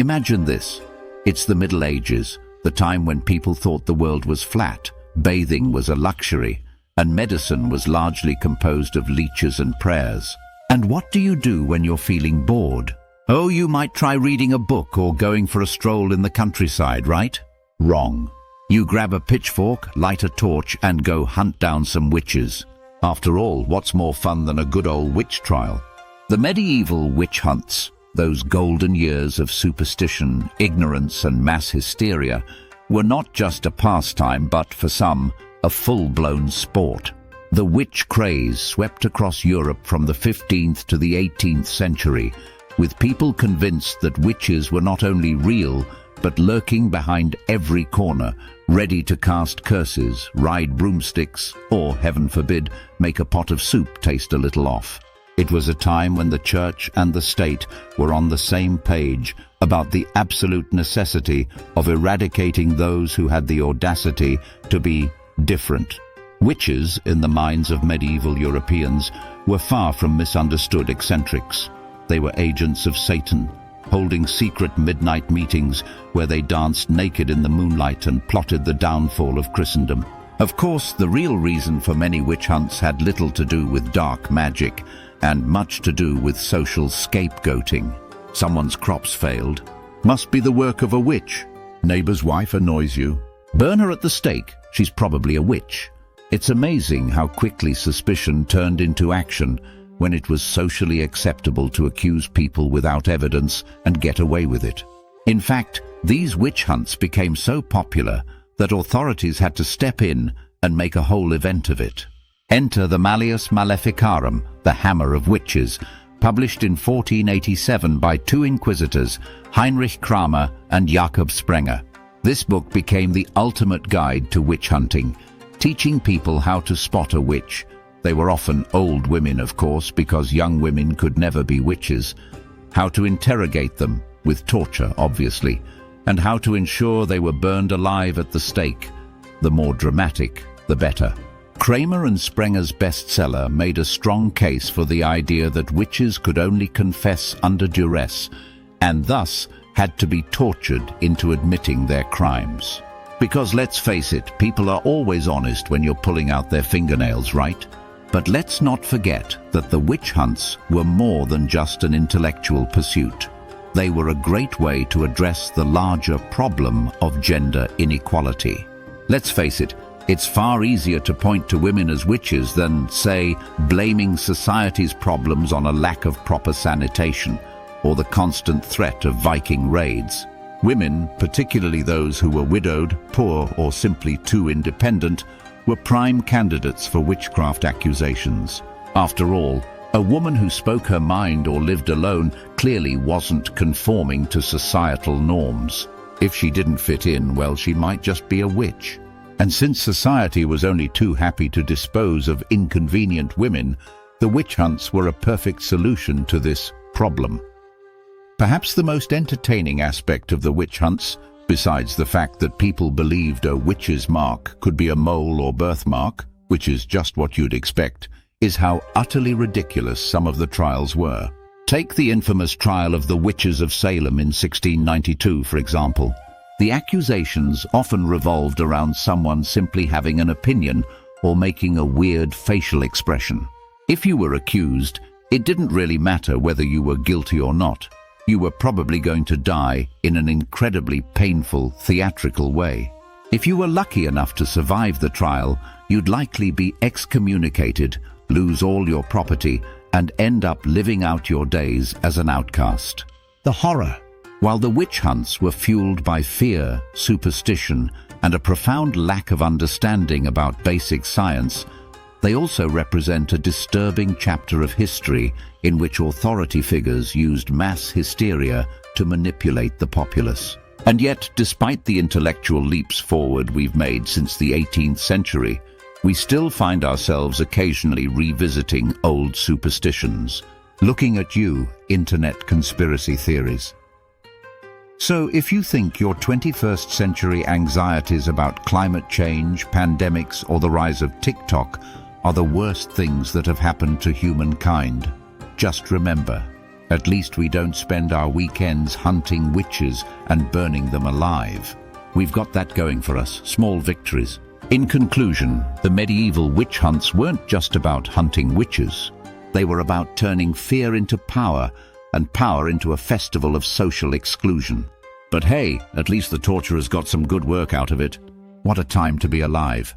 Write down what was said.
Imagine this. It's the Middle Ages, the time when people thought the world was flat, bathing was a luxury, and medicine was largely composed of leeches and prayers. And what do you do when you're feeling bored? Oh, you might try reading a book or going for a stroll in the countryside, right? Wrong. You grab a pitchfork, light a torch, and go hunt down some witches. After all, what's more fun than a good old witch trial? The medieval witch hunts, those golden years of superstition, ignorance, and mass hysteria, were not just a pastime, but for some, a full-blown sport. The witch craze swept across Europe from the 15th to the 18th century, with people convinced that witches were not only real, but lurking behind every corner, ready to cast curses, ride broomsticks, or, heaven forbid, make a pot of soup taste a little off. It was a time when the church and the state were on the same page about the absolute necessity of eradicating those who had the audacity to be different. Witches, in the minds of medieval Europeans, were far from misunderstood eccentrics. They were agents of Satan, holding secret midnight meetings where they danced naked in the moonlight and plotted the downfall of Christendom. Of course, the real reason for many witch hunts had little to do with dark magic and much to do with social scapegoating. Someone's crops failed. Must be the work of a witch. Neighbor's wife annoys you. Burn her at the stake. She's probably a witch. It's amazing how quickly suspicion turned into action when it was socially acceptable to accuse people without evidence and get away with it. In fact, these witch hunts became so popular that authorities had to step in and make a whole event of it. Enter the Malleus Maleficarum, the Hammer of Witches, published in 1487 by two inquisitors, Heinrich Kramer and Jakob Sprenger. This book became the ultimate guide to witch hunting, teaching people how to spot a witch. They were often old women, of course, because young women could never be witches. How to interrogate them, with torture, obviously, and how to ensure they were burned alive at the stake. The more dramatic, the better. Kramer and Sprenger's bestseller made a strong case for the idea that witches could only confess under duress, and thus had to be tortured into admitting their crimes. Because let's face it, people are always honest when you're pulling out their fingernails, right? But let's not forget that the witch hunts were more than just an intellectual pursuit. They were a great way to address the larger problem of gender inequality. Let's face it, it's far easier to point to women as witches than, say, blaming society's problems on a lack of proper sanitation or the constant threat of Viking raids. Women, particularly those who were widowed, poor, or simply too independent, were prime candidates for witchcraft accusations. After all, a woman who spoke her mind or lived alone clearly wasn't conforming to societal norms. If she didn't fit in, well, she might just be a witch. And since society was only too happy to dispose of inconvenient women, the witch hunts were a perfect solution to this problem. Perhaps the most entertaining aspect of the witch hunts, besides the fact that people believed a witch's mark could be a mole or birthmark, which is just what you'd expect, is how utterly ridiculous some of the trials were. Take the infamous trial of the Witches of Salem in 1692, for example. The accusations often revolved around someone simply having an opinion or making a weird facial expression. If you were accused, it didn't really matter whether you were guilty or not. You were probably going to die in an incredibly painful, theatrical way. If you were lucky enough to survive the trial, you'd likely be excommunicated, lose all your property, and end up living out your days as an outcast. The horror. While the witch hunts were fueled by fear, superstition, and a profound lack of understanding about basic science, they also represent a disturbing chapter of history in which authority figures used mass hysteria to manipulate the populace. And yet, despite the intellectual leaps forward we've made since the 18th century, we still find ourselves occasionally revisiting old superstitions. Looking at you, internet conspiracy theories. So if you think your 21st century anxieties about climate change, pandemics, or the rise of TikTok are the worst things that have happened to humankind, just remember, At least we don't spend our weekends hunting witches and burning them alive. We've got that going for us, small victories. In conclusion, the medieval witch hunts weren't just about hunting witches. They were about turning fear into power and power into a festival of social exclusion. But hey, at least the torturers got some good work out of it. What a time to be alive.